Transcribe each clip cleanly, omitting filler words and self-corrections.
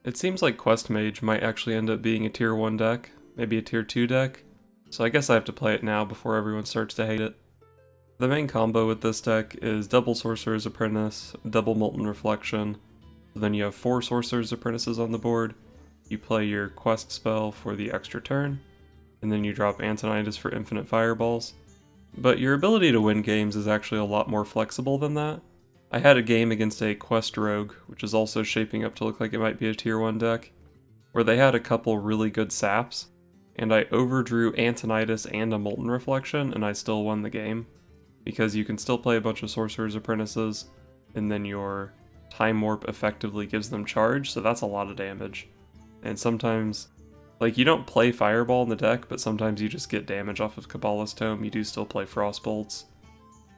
It seems like Quest Mage might actually end up being a tier 1 deck, maybe a tier 2 deck, so I guess I have to play it now before everyone starts to hate it. The main combo with this deck is double Sorcerer's Apprentice, double Molten Reflection, then you have 4 Sorcerer's Apprentices on the board, you play your Quest spell for the extra turn, and then you drop Antonidas for infinite fireballs. But your ability to win games is actually a lot more flexible than that. I had a game against a Quest Rogue, which is also shaping up to look like it might be a tier 1 deck, where they had a couple really good saps, and I overdrew Antonidas and a Molten Reflection, and I still won the game. Because you can still play a bunch of Sorcerer's Apprentices, and then your Time Warp effectively gives them charge, so that's a lot of damage. And sometimes, like, you don't play Fireball in the deck, but sometimes you just get damage off of Kabbalah's Tome. You do still play Frostbolts.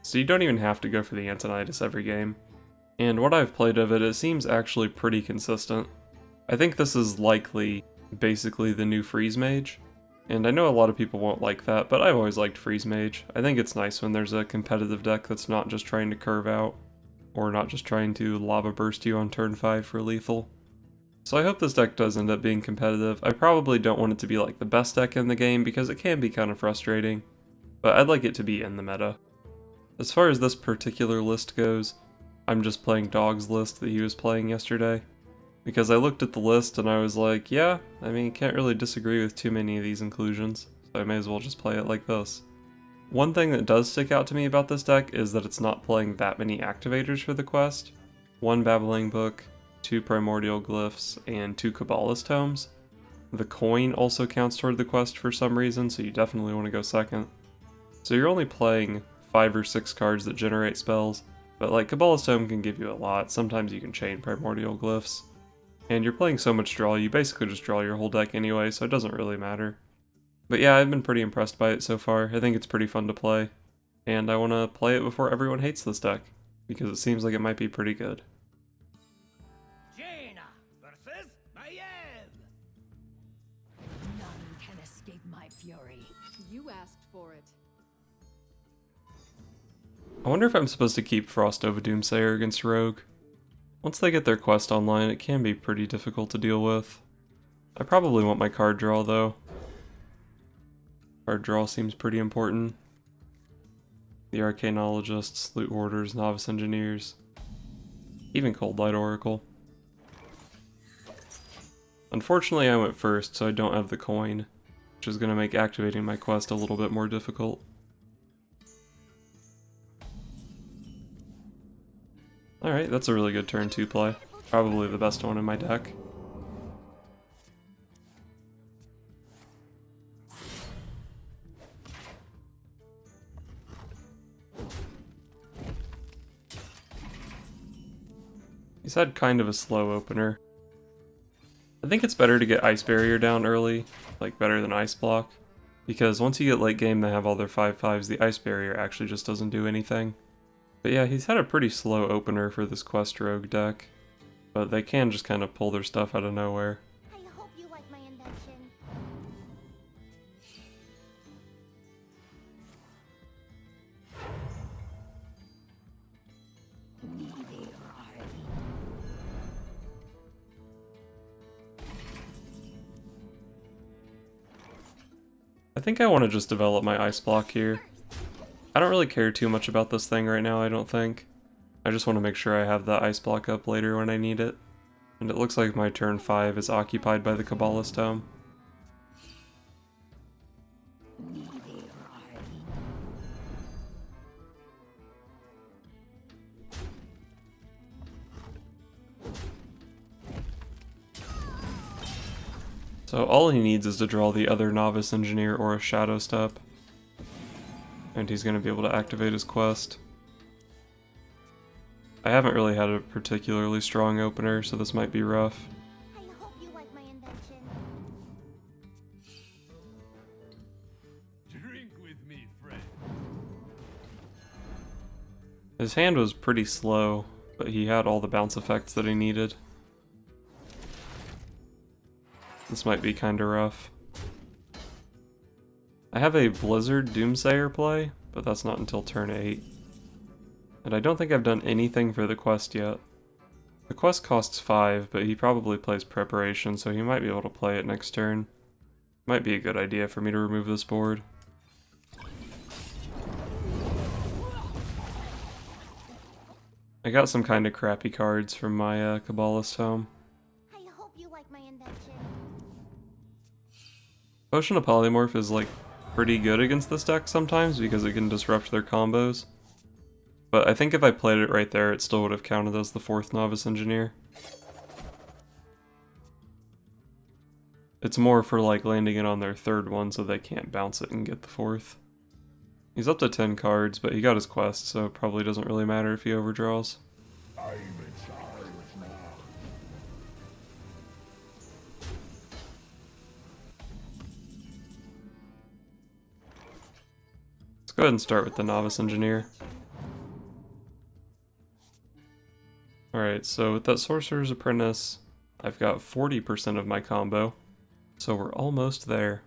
So you don't even have to go for the Antonidas every game. And what I've played of it, it seems actually pretty consistent. I think this is likely basically the new Freeze Mage. And I know a lot of people won't like that, but I've always liked Freeze Mage. I think it's nice when there's a competitive deck that's not just trying to curve out, or not just trying to Lava Burst you on turn 5 for lethal. So I hope this deck does end up being competitive. I probably don't want it to be like the best deck in the game because it can be kind of frustrating, but I'd like it to be in the meta. As far as this particular list goes, I'm just playing Dog's list that he was playing yesterday. Because I looked at the list and I was like, yeah, I mean, can't really disagree with too many of these inclusions, so I may as well just play it like this. One thing that does stick out to me about this deck is that it's not playing that many activators for the quest. 1 Babbling Book, 2 Primordial Glyphs, and 2 Kabbalah's Tomes. The coin also counts toward the quest for some reason, so you definitely want to go second. So you're only playing 5 or 6 cards that generate spells, but like Kabbalah's Tome can give you a lot. Sometimes you can chain Primordial Glyphs. And you're playing so much draw, you basically just draw your whole deck anyway, so it doesn't really matter. But yeah, I've been pretty impressed by it so far. I think it's pretty fun to play. And I want to play it before everyone hates this deck, because it seems like it might be pretty good. Jaina versus Maiev. None can escape my fury. You asked for it. I wonder if I'm supposed to keep Frost Over Doomsayer against Rogue. Once they get their quest online, it can be pretty difficult to deal with. I probably want my card draw, though. Card draw seems pretty important. The Arcanologists, Loot Hoarders, Novice Engineers, even Cold Light Oracle. Unfortunately, I went first, so I don't have the coin, which is going to make activating my quest a little bit more difficult. Alright, that's a really good turn 2 play. Probably the best one in my deck. He's had kind of a slow opener. I think it's better to get Ice Barrier down early, like better than Ice Block, because once you get late game they have all their 5/5s, the Ice Barrier actually just doesn't do anything. But yeah, he's had a pretty slow opener for this Quest Rogue deck, but they can just kind of pull their stuff out of nowhere. I hope you like my invention. I think I want to just develop my Ice Block here. I don't really care too much about this thing right now, I don't think. I just want to make sure I have the Ice Block up later when I need it. And it looks like my turn 5 is occupied by the Kabbalah's Tome. So all he needs is to draw the other Novice Engineer or a Shadow Step. And he's going to be able to activate his quest. I haven't really had a particularly strong opener, so this might be rough. I hope you like my invention. Drink with me, friend. His hand was pretty slow, but he had all the bounce effects that he needed. This might be kinda rough. I have a Blizzard Doomsayer play, but that's not until turn 8. And I don't think I've done anything for the quest yet. The quest costs 5, but he probably plays Preparation, so he might be able to play it next turn. Might be a good idea for me to remove this board. I got some kind of crappy cards from my Kabbalist home. I hope you like my invention. Potion of Polymorph is like pretty good against this deck sometimes because it can disrupt their combos. But I think if I played it right there, it still would have counted as the 4th Novice Engineer. It's more for like landing it on their 3rd one so they can't bounce it and get the 4th. He's up to 10 cards, but he got his quest, so it probably doesn't really matter if he overdraws. Let's go ahead and start with the Novice Engineer. Alright, so with that Sorcerer's Apprentice, I've got 40% of my combo, so we're almost there.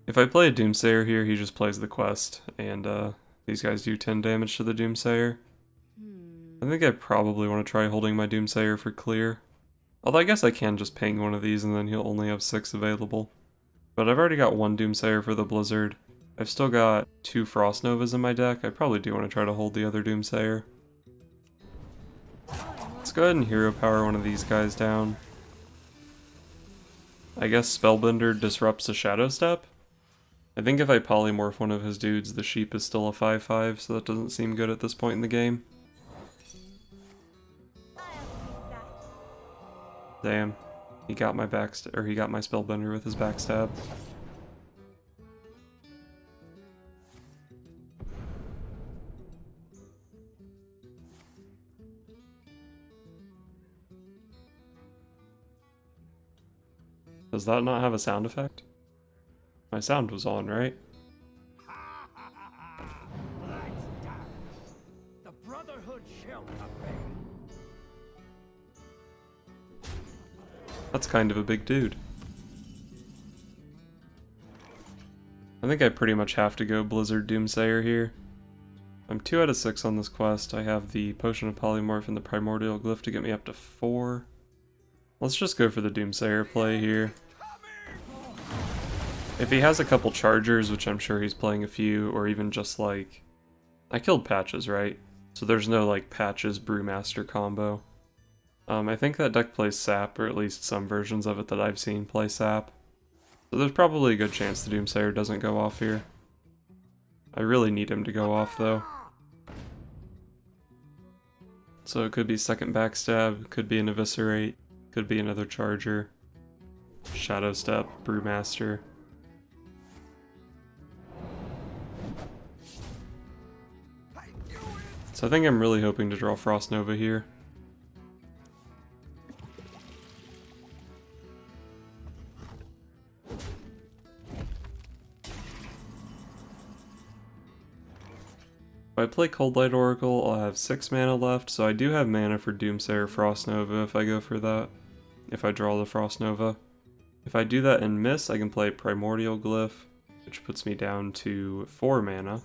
If I play a Doomsayer here, he just plays the quest, and these guys do 10 damage to the Doomsayer. I think I probably want to try holding my Doomsayer for clear. Although I guess I can just ping one of these and then he'll only have 6 available. But I've already got 1 Doomsayer for the Blizzard. I've still got 2 Frost Novas in my deck. I probably do want to try to hold the other Doomsayer. Let's go ahead and Hero Power one of these guys down. I guess Spellbender disrupts a Shadow Step? I think if I polymorph one of his dudes, the sheep is still a 5/5, so that doesn't seem good at this point in the game. Damn. He got my he got my Spellbender with his backstab. Does that not have a sound effect? My sound was on, right? Let's dance. The Brotherhood shall prevail. That's kind of a big dude. I think I pretty much have to go Blizzard Doomsayer here. I'm 2 out of 6 on this quest. I have the Potion of Polymorph and the Primordial Glyph to get me up to 4. Let's just go for the Doomsayer play here. If he has a couple chargers, which I'm sure he's playing a few, or even just like... I killed Patches, right? So there's no like Patches Brewmaster combo. I think that deck plays Sap, or at least some versions of it that I've seen play Sap. So there's probably a good chance the Doomsayer doesn't go off here. I really need him to go off though. So it could be second Backstab, could be an Eviscerate, could be another Charger, Shadow Step, Brewmaster. So I think I'm really hoping to draw Frost Nova here. If I play Cold Light Oracle, I'll have 6 mana left, so I do have mana for Doomsayer Frost Nova if I go for that. If I draw the Frost Nova. If I do that and miss, I can play Primordial Glyph, which puts me down to 4 mana.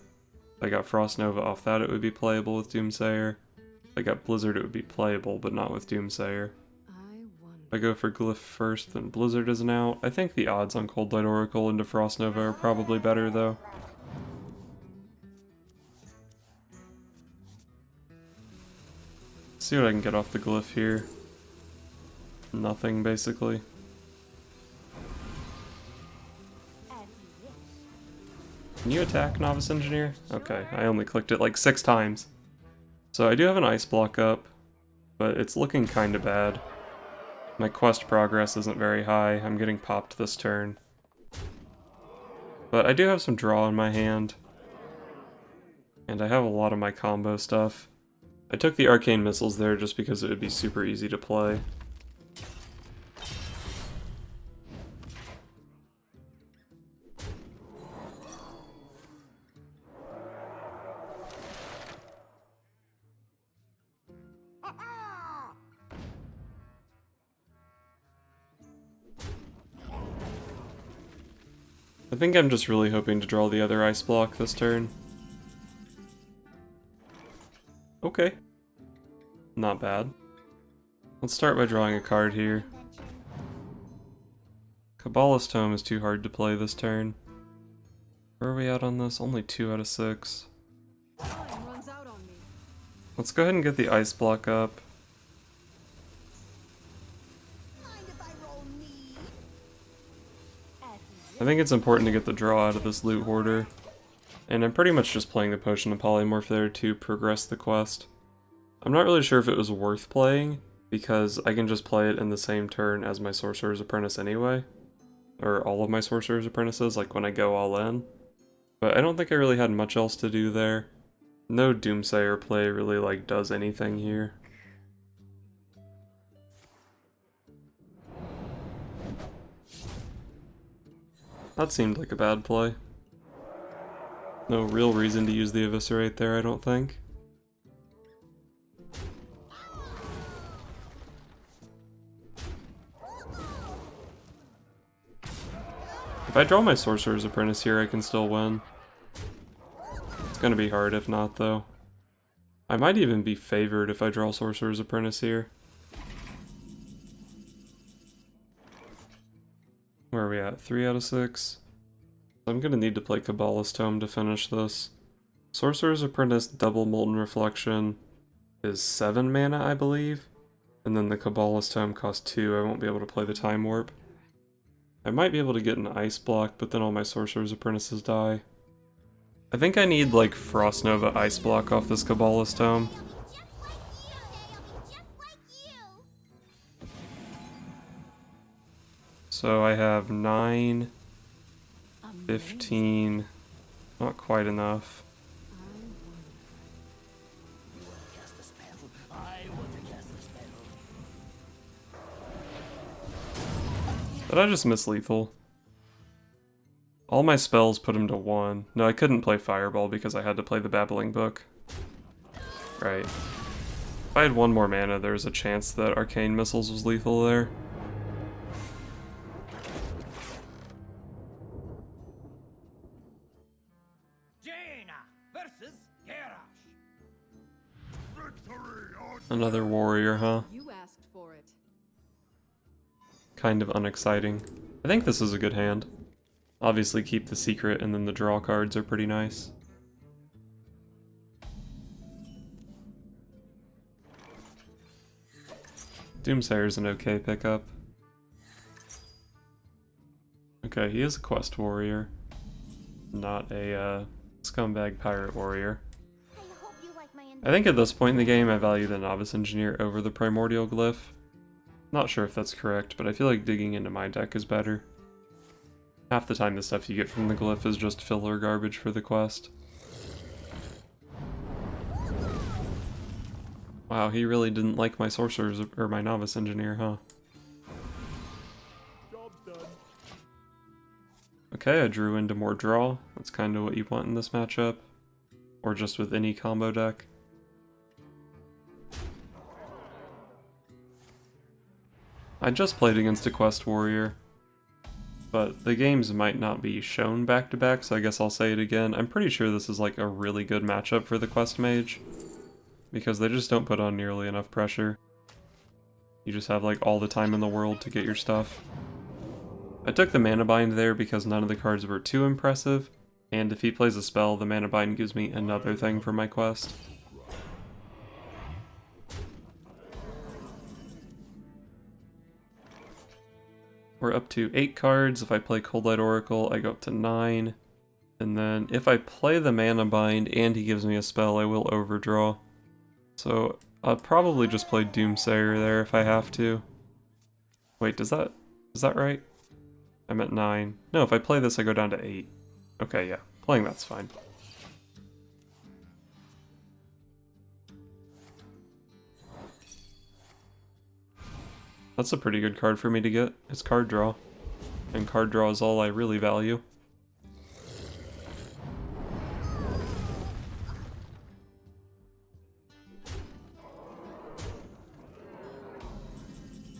If I got Frost Nova off that, it would be playable with Doomsayer. If I got Blizzard, it would be playable, but not with Doomsayer. If I go for Glyph first, then Blizzard isn't out. I think the odds on Cold Light Oracle into Frost Nova are probably better, though. See what I can get off the Glyph here. Nothing, basically. Can you attack Novice Engineer? Okay, I only clicked it like 6 times. So I do have an Ice Block up, but it's looking kinda bad. My quest progress isn't very high, I'm getting popped this turn. But I do have some draw in my hand. And I have a lot of my combo stuff. I took the Arcane Missiles there just because it would be super easy to play. I think I'm just really hoping to draw the other Ice Block this turn. Okay. Not bad. Let's start by drawing a card here. Kabbalist Tome is too hard to play this turn. Where are we at on this? Only 2 out of 6. Time runs out on me. Let's go ahead and get the ice block up. Mind if I roll me? I think it's important to get the draw out of this loot hoarder. And I'm pretty much just playing the Potion of Polymorph there to progress the quest. I'm not really sure if it was worth playing, because I can just play it in the same turn as my Sorcerer's Apprentice anyway. Or all of my Sorcerer's Apprentices, like when I go all in. But I don't think I really had much else to do there. No Doomsayer play really like does anything here. That seemed like a bad play. No real reason to use the Eviscerate there, I don't think. If I draw my Sorcerer's Apprentice here, I can still win. It's gonna be hard if not, though. I might even be favored if I draw Sorcerer's Apprentice here. Where are we at? 3 out of 6? I'm gonna need to play Kabbalist Tome to finish this. Sorcerer's Apprentice double Molten Reflection is 7 mana, I believe. And then the Kabbalist Tome costs 2, I won't be able to play the Time Warp. I might be able to get an Ice Block, but then all my Sorcerer's Apprentices die. I think I need, like, Frost Nova Ice Block off this Kabbalist Tome. So I have 9, 15, not quite enough. Did I just miss lethal? All my spells put him to 1. No, I couldn't play Fireball because I had to play the Babbling Book. Right. If I had 1 more mana, there's a chance that Arcane Missiles was lethal there. Jaina versus Garrosh. Another warrior, huh? You asked for it. Kind of unexciting. I think this is a good hand. Obviously keep the secret and then the draw cards are pretty nice. Doomsayer's an okay pickup. Okay, he is a quest warrior. Not a scumbag pirate warrior. I hope you like my I think at this point in the game I value the Novice Engineer over the Primordial Glyph. Not sure if that's correct, but I feel like digging into my deck is better. Half the time the stuff you get from the Glyph is just filler garbage for the quest. Wow, he really didn't like my Sorcerer's or my Novice Engineer, huh? Job's done. Okay, I drew into more draw. That's kind of what you want in this matchup. Or just with any combo deck. I just played against a Quest Warrior, but the games might not be shown back to back, so I guess I'll say it again. I'm pretty sure this is like a really good matchup for the Quest Mage, because they just don't put on nearly enough pressure. You just have like all the time in the world to get your stuff. I took the Mana Bind there because none of the cards were too impressive, and if he plays a spell, the Mana Bind gives me another thing for my quest. We're up to 8 cards. If I play Cold Light Oracle, I go up to 9. And then if I play the Mana Bind and he gives me a spell, I will overdraw. So I'll probably just play Doomsayer there if I have to. Wait, is that right? I'm at 9. No, if I play this, I go down to 8. Okay, yeah. Playing that's fine. That's a pretty good card for me to get. It's card draw. And card draw is all I really value.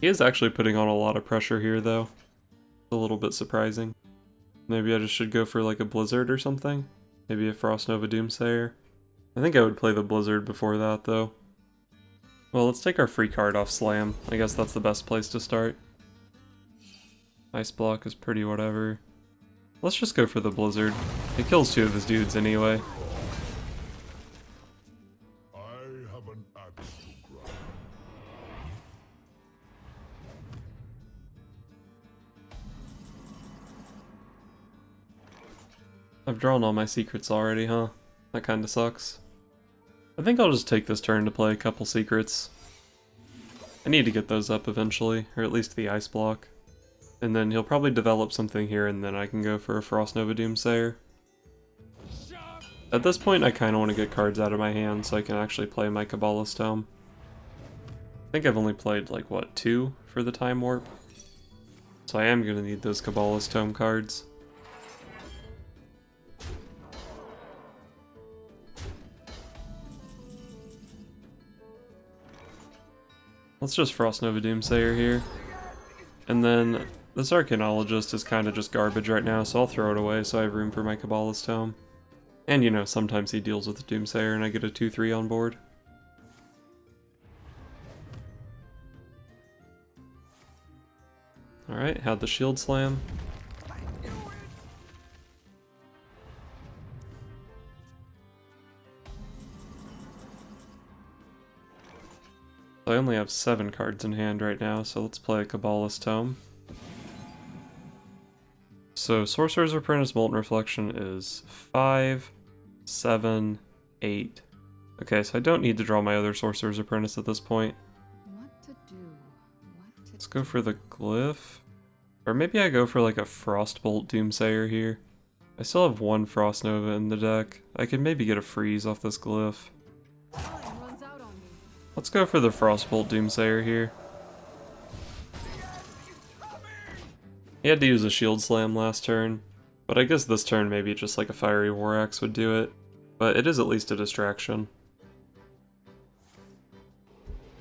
He is actually putting on a lot of pressure here, though. It's a little bit surprising. Maybe I just should go for like a Blizzard or something? Maybe a Frost Nova Doomsayer? I think I would play the Blizzard before that, though. Well, let's take our free card off Slam. I guess that's the best place to start. Ice Block is pretty whatever. Let's just go for the Blizzard. It kills 2 of his dudes anyway. I have an axe to grind. I've drawn all my secrets already, huh? That kinda sucks. I think I'll just take this turn to play a couple secrets. I need to get those up eventually, or at least the Ice Block. And then he'll probably develop something here, and then I can go for a Frost Nova Doomsayer. At this point, I kinda want to get cards out of my hand so I can actually play my Kabbalist Tome. I think I've only played, like, what, 2 for the Time Warp? So I am gonna need those Kabbalist Tome cards. Let's just Frost Nova Doomsayer here. And then this Archaeologist is kind of just garbage right now, so I'll throw it away so I have room for my Kabbalist Tome. And you know, sometimes he deals with the Doomsayer and I get a 2-3 on board. Alright, had the Shield Slam. I only have 7 cards in hand right now, so let's play a Kabbalist Tome. So Sorcerer's Apprentice Molten Reflection is 5, 7, 8. Okay, so I don't need to draw my other Sorcerer's Apprentice at this point. What to do? Let's go for the Glyph. Or maybe I go for like a Frostbolt Doomsayer here. I still have 1 Frost Nova in the deck. I could maybe get a freeze off this Glyph. Time runs out on me. Let's go for the Frostbolt Doomsayer here. He had to use a Shield Slam last turn, but I guess this turn maybe just like a Fiery War Axe would do it. But it is at least a distraction.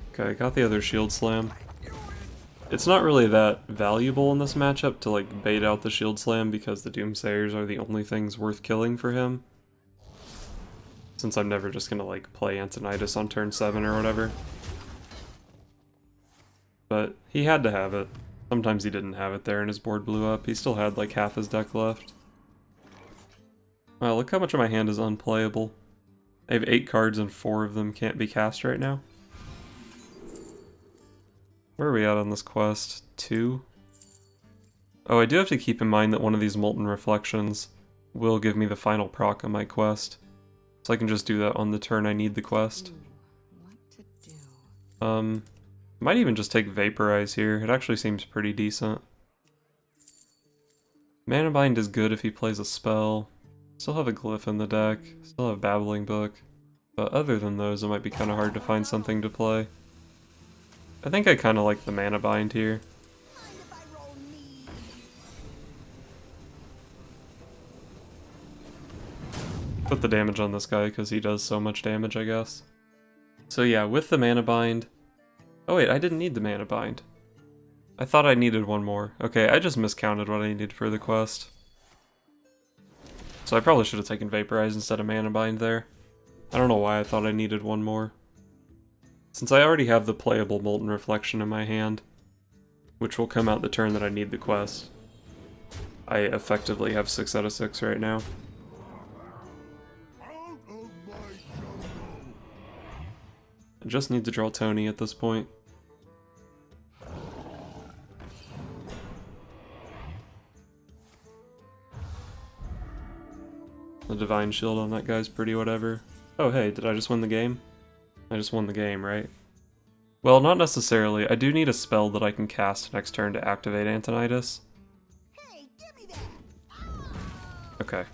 Okay, got the other Shield Slam. It's not really that valuable in this matchup to like bait out the Shield Slam because the Doomsayers are the only things worth killing for him. Since I'm never just gonna like play Antonidas on turn 7 or whatever. But he had to have it. Sometimes he didn't have it there and his board blew up. He still had like half his deck left. Wow, look how much of my hand is unplayable. I have 8 cards and 4 of them can't be cast right now. Where are we at on this quest? 2? Oh, I do have to keep in mind that one of these Molten Reflections will give me the final proc on my quest. So I can just do that on the turn I need the quest. What to do? Might even just take Vaporize here. It actually seems pretty decent. Mana Bind is good if he plays a spell. Still have a Glyph in the deck. Still have Babbling Book. But other than those, it might be kind of hard to find something to play. I think I kind of like the Mana Bind here. Mind if I roll me? Put the damage on this guy because he does so much damage, I guess. So yeah, with the Mana Bind... Oh wait, I didn't need the Mana Bind. I thought I needed one more. Okay, I just miscounted what I needed for the quest. So I probably should have taken Vaporize instead of Mana Bind there. I don't know why I thought I needed one more. Since I already have the playable Molten Reflection in my hand, which will come out the turn that I need the quest, I effectively have 6 out of 6 right now. Out of my jungle. I just need to draw Tony at this point. The Divine Shield on that guy's pretty whatever. Oh hey, did I just win the game? I just won the game, right? Well, not necessarily. I do need a spell that I can cast next turn to activate Antonidas. Hey, give me that! Okay.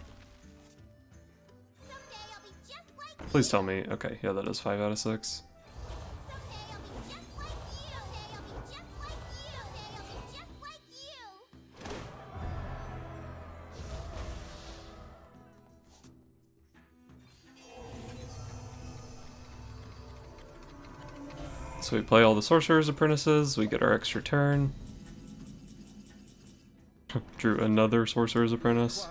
Someday I'll be just like Please tell me. Okay, yeah, that is 5 out of 6. Someday I'll be just like you. Someday I'll be just like you. Someday I'll be just like you. So we play all the Sorcerer's Apprentices, we get our extra turn. Drew another Sorcerer's Apprentice.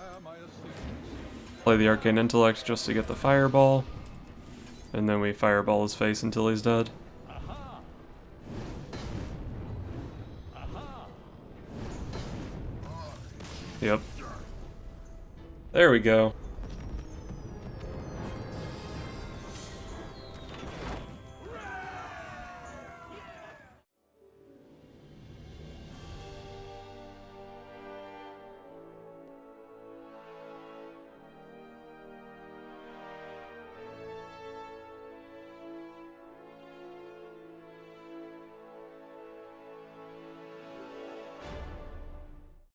Play the Arcane Intellect just to get the Fireball. And then we Fireball his face until he's dead. Yep. There we go.